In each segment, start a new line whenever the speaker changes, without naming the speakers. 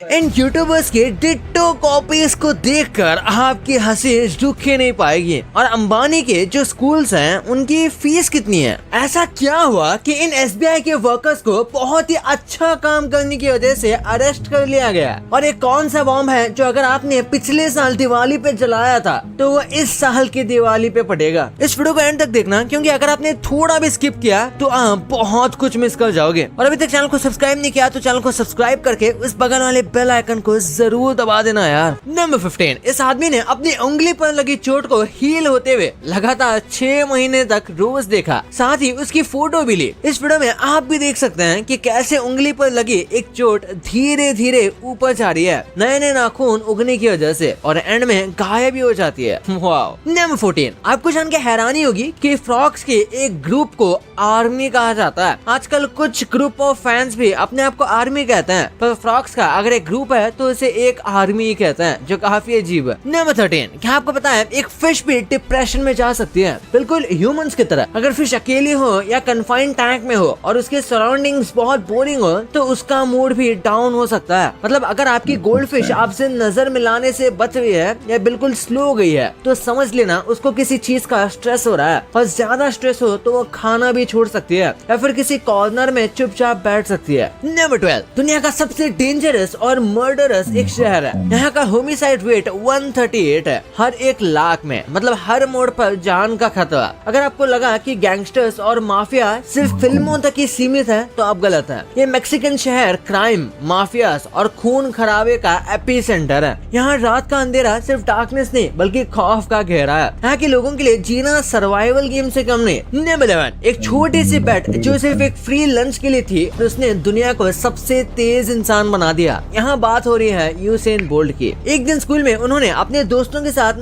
इन YouTubers के ditto copies को देखकर आपकी हंसी रुक ही नहीं पाएगी। और अंबानी के जो स्कूल्स हैं उनकी फीस कितनी है? ऐसा क्या हुआ कि इन एसबीआई के वर्कर्स को बहुत ही अच्छा काम करने की वजह से अरेस्ट कर लिया गया? और एक कौन सा बॉम्ब है जो अगर आपने पिछले साल दिवाली पे जलाया था तो वो इस साल की दिवाली पे फटेगा? इस वीडियो को एंड तक देखना, क्योंकि अगर आपने थोड़ा भी स्किप किया तो आप बहुत कुछ मिस कर जाओगे। और अभी तक चैनल को सब्सक्राइब नहीं किया तो चैनल को सब्सक्राइब करके उस बगल वाले बेल आइकन को जरूर दबा देना यार। नंबर 15, इस आदमी ने अपनी उंगली पर लगी चोट को हील होते हुए लगातार 6 महीने तक रोज देखा, साथ ही उसकी फोटो भी ली। इस वीडियो में आप भी देख सकते हैं कि कैसे उंगली पर लगी एक चोट धीरे धीरे ऊपर जा रही है नए नए नाखून उगने की वजह से, और एंड में गायब भी हो जाती है। वाओ। नंबर 14, आपको जान के हैरानी होगी कि फ्रॉक्स के एक ग्रुप को आर्मी कहा जाता है। आजकल कुछ ग्रुप ऑफ फैंस भी अपने आप को आर्मी कहते हैं, पर फ्रॉक्स का अगर एक ग्रुप है तो इसे एक आर्मी ही कहते हैं, जो काफी अजीब है। नंबर 13, क्या आपको पता है एक फिश भी डिप्रेशन में जा सकती है, बिल्कुल ह्यूमंस की तरह। अगर फिश अकेली हो या कन्फाइंड टैंक में हो और उसके सराउंडिंग्स बहुत बोरिंग हो तो उसका मूड भी डाउन हो सकता है। मतलब अगर आपकी गोल्ड फिश आपसे नजर मिलाने से बच रही है या बिल्कुल स्लो हो गई है तो समझ लेना उसको किसी चीज का स्ट्रेस हो रहा है, और ज्यादा स्ट्रेस हो तो वो खाना भी छोड़ सकती है या फिर किसी कॉर्नर में चुपचाप बैठ सकती है। नंबर 12, दुनिया का सबसे डेंजरस और मर्डरस एक शहर है। यहाँ का होमिसाइड रेट 138 है हर 1 लाख में, मतलब हर मोड़ पर जान का खतरा। अगर आपको लगा कि गैंगस्टर्स और माफिया सिर्फ फिल्मों तक ही सीमित है तो आप गलत हैं। ये मैक्सिकन शहर क्राइम, माफियास और खून खराबे का एपी सेंटर है। यहाँ रात का अंधेरा सिर्फ डार्कनेस नहीं बल्कि खौफ का घेरा है। यहाँ के लोगों के लिए जीना सर्वाइवल गेम से कम नहीं। नंबर 11, एक छोटी सी बेट जो सिर्फ एक फ्री लंच के लिए थी, उसने दुनिया को सबसे तेज इंसान बना दिया। यहाँ बात हो रही है यूसेन बोल्ट की। एक दिन स्कूल में उन्होंने अपने दोस्तों के साथ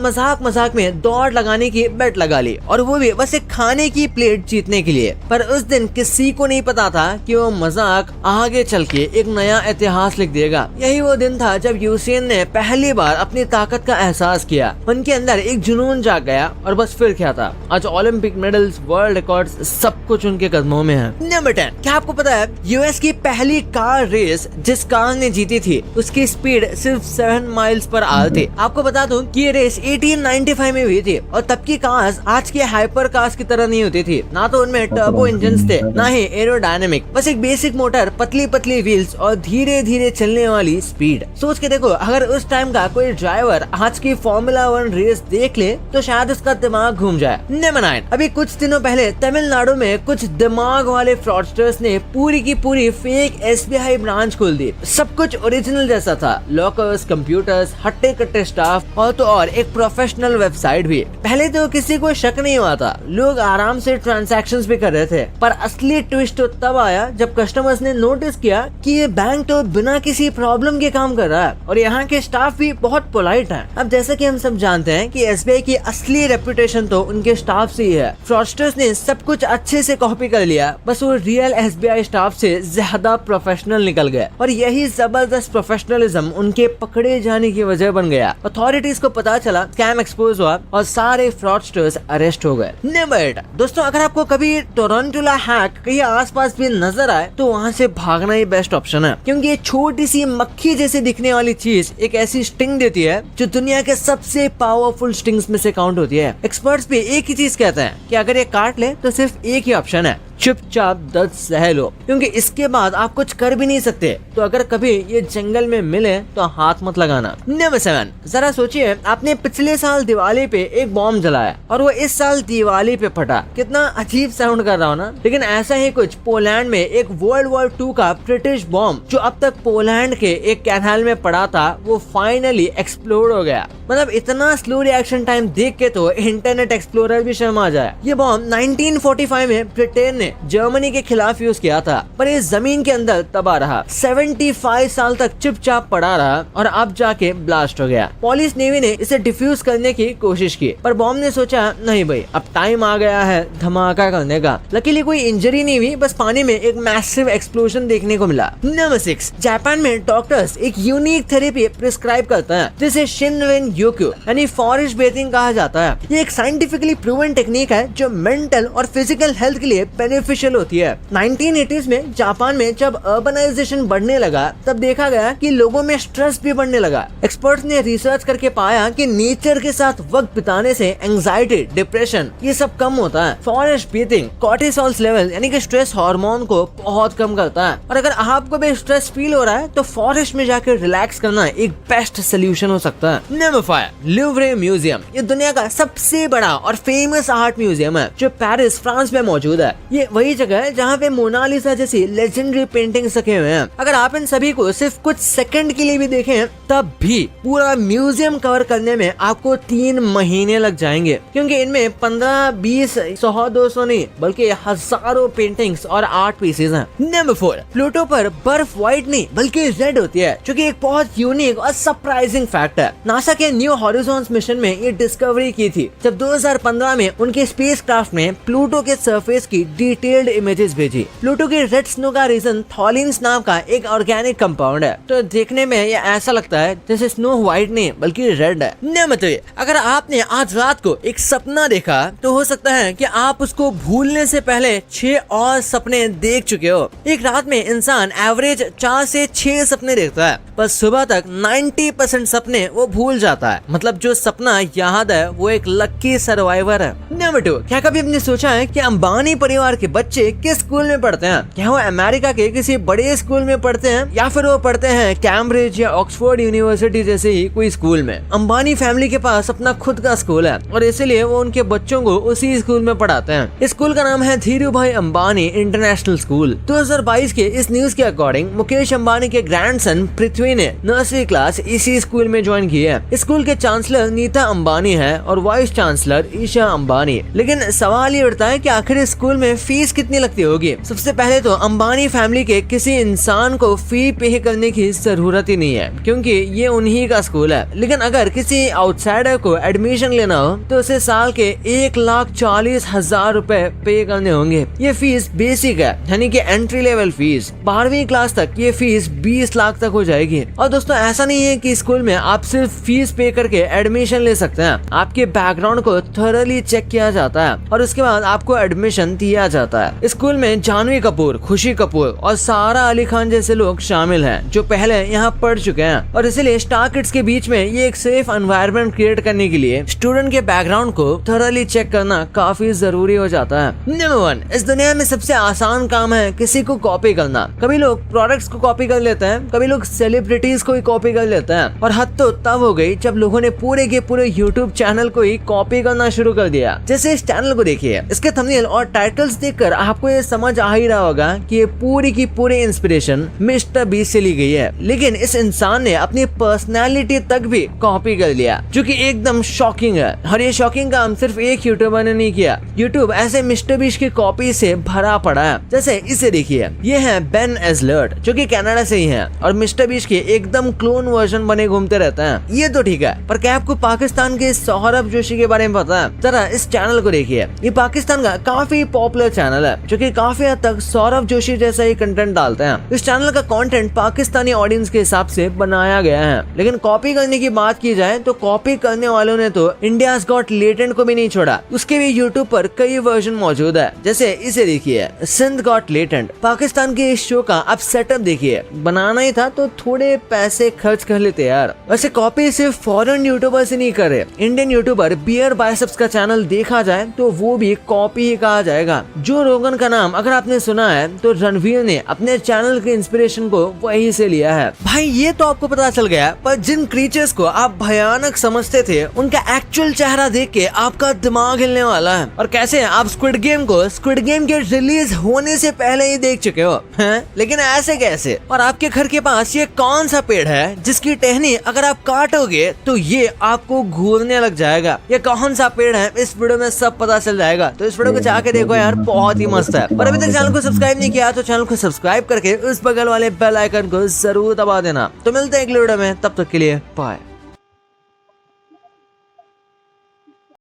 मजाक में दौड़ लगाने की बेट लगा ली, और वो भी बस एक खाने की प्लेट जीतने के लिए। पर उस दिन किसी को नहीं पता था कि वो मजाक आगे चल के एक नया इतिहास लिख देगा। यही वो दिन था जब यूसेन ने पहली बार अपनी ताकत का एहसास किया। उनके अंदर एक जुनून जाग गया, और बस फिर क्या था, आज ओलंपिक मेडल्स, वर्ल्ड रिकॉर्ड्स, सब कुछ उनके कदमों में है। नंबर 10, क्या आपको पता है यूएस की पहली कार रेस जिस कार ने जीती थी उसकी स्पीड सिर्फ 7 माइल्स पर आवर थी। आपको बता दूं कि ये रेस 1895 में हुई थी, और तब की कार्स आज की हाइपर कार्स की तरह नहीं होती थी। ना तो उनमें टर्बो इंजन थे, ना ही एरोडायनेमिक, बस एक बेसिक मोटर, पतली पतली व्हील्स और धीरे धीरे चलने वाली स्पीड। सोच के देखो, अगर उस टाइम का कोई ड्राइवर आज की फॉर्मूला 1 रेस देख ले तो शायद उसका दिमाग घूम जाए। नंबर 9, अभी कुछ दिनों पहले तमिलनाडु में कुछ दिमाग वाले फ्रॉडस्टर्स ने पूरी की पूरी फेक एसबीआई ब्रांच खोल दी। सब कुछ ओरिजिनल जैसा था, लॉकर्स, कंप्यूटर्स, हट्टे कट्टे स्टाफ और तो और एक प्रोफेशनल वेबसाइट भी। पहले तो किसी को शक नहीं हुआ था, लोग आराम से ट्रांजैक्शंस भी कर रहे थे। पर असली ट्विस्ट तो तब आया जब कस्टमर्स ने नोटिस किया कि ये बैंक तो बिना किसी प्रॉब्लम के काम कर रहा है, और यहाँ के स्टाफ भी बहुत पोलाइट हैं। अब जैसा कि हम सब जानते हैं कि एसबीआई की असली रेपुटेशन तो उनके स्टाफ से ही है। फ्रॉडस्टर्स ने सब कुछ अच्छे से कॉपी कर लिया, बस वो रियल एसबीआई स्टाफ से ज्यादा प्रोफेशनल निकल गए, और यही जबरदस्त प्रोफेशनलिज्म उनके पकड़े जाने की वजह बन गया। अथॉरिटीज को पता चला, स्कैम एक्सपोज हुआ और सारे फ्रॉडस्टर्स अरेस्ट हो गए। नंबर 8, दोस्तों अगर आपको कभी टोरंटुला हैक कहीं आसपास भी नजर आए तो वहाँ से भागना ही बेस्ट ऑप्शन है, क्योंकि ये छोटी सी मक्खी जैसी दिखने वाली चीज एक ऐसी स्टिंग देती है जो दुनिया के सबसे पावरफुल स्टिंग्स में से काउंट होती है। एक्सपर्ट्स भी एक ही चीज कहते हैं कि अगर ये काट ले तो सिर्फ एक ही ऑप्शन है, चुपचाप दर्द सह लो, क्योंकि इसके बाद आप कुछ कर भी नहीं सकते। तो अगर कभी ये जंगल में मिले तो हाथ मत लगाना। नंबर 7, जरा सोचिए, आपने पिछले साल दिवाली पे एक बॉम्ब जलाया और वो इस साल दिवाली पे फटा। कितना अजीब साउंड कर रहा हो ना? लेकिन ऐसा ही कुछ पोलैंड में एक वर्ल्ड वॉर 2 का ब्रिटिश बॉम्ब जो अब तक पोलैंड के एक कैनाल में पड़ा था, वो फाइनली एक्सप्लोड हो गया। मतलब इतना स्लो रिएक्शन टाइम देख के तो इंटरनेट एक्सप्लोरर भी शर्मा जाए। ये बॉम्ब 1945 में ब्रिटेन ने जर्मनी के खिलाफ यूज किया था, पर ये जमीन के अंदर तबाह रहा। 75 साल तक चुपचाप पड़ा रहा और अब जाके ब्लास्ट हो गया। पुलिस नेवी ने इसे डिफ्यूज करने की कोशिश की, पर बॉम्ब ने सोचा नहीं भाई, अब टाइम आ गया है धमाका करने का। लकीली कोई इंजरी नहीं हुई, बस पानी में एक मैसिव एक्सप्लोजन देखने को मिला। नंबर 6, जापान में डॉक्टर्स एक यूनिक थेरेपी प्रिस्क्राइब करते हैं जिसे शिनरेन योक्यू यानी फॉरेस्ट बेथिंग कहा जाता है। ये एक साइंटिफिकली प्रूवन टेक्निक है जो मेंटल और फिजिकल हेल्थ के लिए बेनिफिशियल होती है। 1980s में जापान में जब अर्बनाइजेशन बढ़ने लगा तब देखा गया कि लोगों में स्ट्रेस भी बढ़ने लगा। एक्सपर्ट्स ने रिसर्च करके पाया कि नेचर के साथ वक्त बिताने से एंजाइटी, डिप्रेशन ये सब कम होता है। फॉरेस्ट ब्रीथिंग कॉर्टिसोल लेवल यानी कि स्ट्रेस हार्मोन को बहुत कम करता है। और अगर आपको भी स्ट्रेस फील हो रहा है तो फॉरेस्ट में जाकर रिलैक्स करना एक बेस्ट सोल्यूशन हो सकता है। Number 5, Louvre museum. ये दुनिया का सबसे बड़ा और फेमस आर्ट म्यूजियम है जो पेरिस, फ्रांस में मौजूद है। ये वही जगह है जहाँ पे मोनालिसा जैसी लेजेंडरी पेंटिंग्स रखे हुए हैं। अगर आप इन सभी को सिर्फ कुछ सेकंड के लिए भी देखें तब भी पूरा म्यूजियम कवर करने में आपको 3 महीने लग जाएंगे, क्योंकि इनमें 15, 20, 100, 200 नहीं बल्कि हजारों पेंटिंग्स और आर्ट पीसेज हैं। नंबर 4, प्लूटो पर बर्फ व्हाइट नहीं बल्कि रेड होती है, जो कि एक बहुत यूनिक और सरप्राइजिंग फैक्ट है। नासा के न्यू हॉरिजॉन्स मिशन में ये डिस्कवरी की थी जब 2015 में उनके स्पेसक्राफ्ट में प्लूटो के सरफेस की डिटेल्ड इमेजेस भेजी। प्लूटो के रेड स्नो का रीजन थॉलिन्स नाम का एक ऑर्गेनिक कंपाउंड है, तो देखने में ये ऐसा लगता है जैसे स्नो व्हाइट नहीं बल्कि रेड है। नंबर 3, अगर आपने आज रात को एक सपना देखा तो हो सकता है कि आप उसको भूलने से पहले 6 और सपने देख चुके हो। एक रात में इंसान एवरेज 4 से 6 सपने देखता है, पर सुबह तक 90% सपने वो भूल जाता है। मतलब जो सपना याद है वो एक लकी सर्वाइवर है। नंबर 2, क्या कभी आपने सोचा है कि अंबानी परिवार के बच्चे किस स्कूल में पढ़ते हैं? क्या वो अमेरिका के किसी बड़े स्कूल में पढ़ते हैं या फिर वो पढ़ते हैं कैम्ब्रिज या ऑक्सफोर्ड यूनिवर्सिटी जैसे ही कोई स्कूल में? अंबानी फैमिली के पास अपना खुद का स्कूल है और इसीलिए वो उनके बच्चों को उसी स्कूल में पढ़ाते हैं। इस स्कूल का नाम है धीरू भाई अंबानी इंटरनेशनल स्कूल। 2022 के इस न्यूज के अकॉर्डिंग मुकेश अंबानी के ग्रैंडसन पृथ्वी ने नर्सरी क्लास इसी स्कूल में ज्वाइन की है। स्कूल के चांसलर नीता अंबानी है और वाइस चांसलर ईशा अंबानी। लेकिन सवाल ये उठता है कि आखिर इस स्कूल में फीस कितनी लगती होगी? सबसे पहले तो अंबानी फैमिली के किसी इंसान को फी पे करने की जरूरत ही नहीं है, क्योंकि ये उन्हीं का स्कूल है। लेकिन अगर किसी आउटसाइडर को एडमिशन लेना हो तो उसे साल के 1,40,000 रुपए पे करने होंगे। ये फीस बेसिक है, यानी कि एंट्री लेवल फीस। 12वीं क्लास तक ये फीस 20 लाख तक हो जाएगी। और दोस्तों ऐसा नहीं है कि स्कूल में आप सिर्फ फीस पे करके एडमिशन ले सकते हैं। आपके बैकग्राउंड को थोरली चेक किया जाता है और उसके बाद आपको एडमिशन दिया जाता है। स्कूल में जानवी कपूर, खुशी कपूर और सारा अली खान जैसे लोग शामिल हैं जो पहले यहाँ पढ़ चुके हैं। और इसीलिए स्टार किड्स के बीच में ये एक सेफ एनवायरनमेंट क्रिएट करने के लिए स्टूडेंट के बैकग्राउंड को थोरली चेक करना काफी जरूरी हो जाता है। नंबर 1, इस दुनिया में सबसे आसान काम है किसी को कॉपी करना। कभी लोग प्रोडक्ट्स को कॉपी कर लेते हैं, कभी लोग सेलिब्रिटीज को ही कॉपी कर लेते हैं, और हद तो तब हो गई जब लोगों ने पूरे के पूरे यूट्यूब चैनल को ही कॉपी करना शुरू कर दिया। जैसे इस चैनल को देखिए, इसके थंबनेल और टाइटल्स देखकर आपको ये समझ आ ही रहा होगा कि ये पूरी की पूरी इंस्पिरेशन मिस्टर बीस्ट से ली गई है। लेकिन इस इंसान ने अपनी पर्सनैलिटी तक भी कॉपी कर लिया, जो कि एकदम शॉकिंग है। और ये शॉकिंग काम सिर्फ एक यूट्यूबर ने नहीं किया। यूट्यूब ऐसे मिस्टर बीस्ट की कॉपी से भरा पड़ा है। जैसे इसे देखिए, ये है बेन एजलर्ट जो कि कनाडा से ही है और मिस्टर बीस्ट के एकदम क्लोन वर्जन बने घूमते रहते हैं। ये तो ठीक है, पर क्या आपको पाकिस्तान के सौरभ जोशी के बारे में पता है? जरा इस चैनल को देखिए। ये पाकिस्तान का काफी पॉपुलर चैनल है जो कि काफी हद तक सौरभ जोशी जैसा ही कंटेंट डालते हैं। इस चैनल का कंटेंट पाकिस्तानी ऑडियंस के हिसाब से बनाया गया है। लेकिन कॉपी करने की बात की जाए तो कॉपी करने वालों ने तो इंडियाज गॉट लेटेंट को भी नहीं छोड़ा। उसके भी यूट्यूब पर कई वर्जन मौजूद है। जैसे इसे देखिए, सिंध गॉट लेटेंट। पाकिस्तान के इस शो का आप सेटअप देखिए। बनाना ही था तो थोड़े पैसे खर्च कर लेते यार। वैसे कॉपी सिर्फ फॉरेन यूट्यूबर से नहीं कर रहे। इंडियन यूट्यूबर बियर बाइसेप्स का चैनल देखा जाए तो वो भी कॉपी ही कहा जाएगा। जो रोगन का नाम अगर आपने सुना है तो रणवीर ने अपने चैनल के इंस्पिरेशन को वहीं से लिया है। भाई ये तो आपको पता चल गया, पर जिन क्रीचर्स को आप भयानक समझते थे उनका एक्चुअल चेहरा देख के आपका दिमाग हिलने वाला है। और कैसे आप स्क्विड गेम को स्क्विड गेम के रिलीज होने से पहले ही देख चुके हो हैं? लेकिन ऐसे कैसे? और आपके घर के पास ये कौन सा पेड़ है जिसकी टहनी अगर आप काटोगे तो ये आपको घूरने लग जाएगा? ये कौन सा पेड़ है इस वीडियो में सब पता चल जाएगा। तो इस वीडियो को जाके देखो यार, बहुत ही मस्त है। और अभी तक चैनल को सब्सक्राइब नहीं किया तो चैनल को सब्सक्राइब करके उस बगल वाले बेल आइकन को जरूर दबा देना। तो मिलते हैं अगले वीडियो में, तब तक के लिए बाय।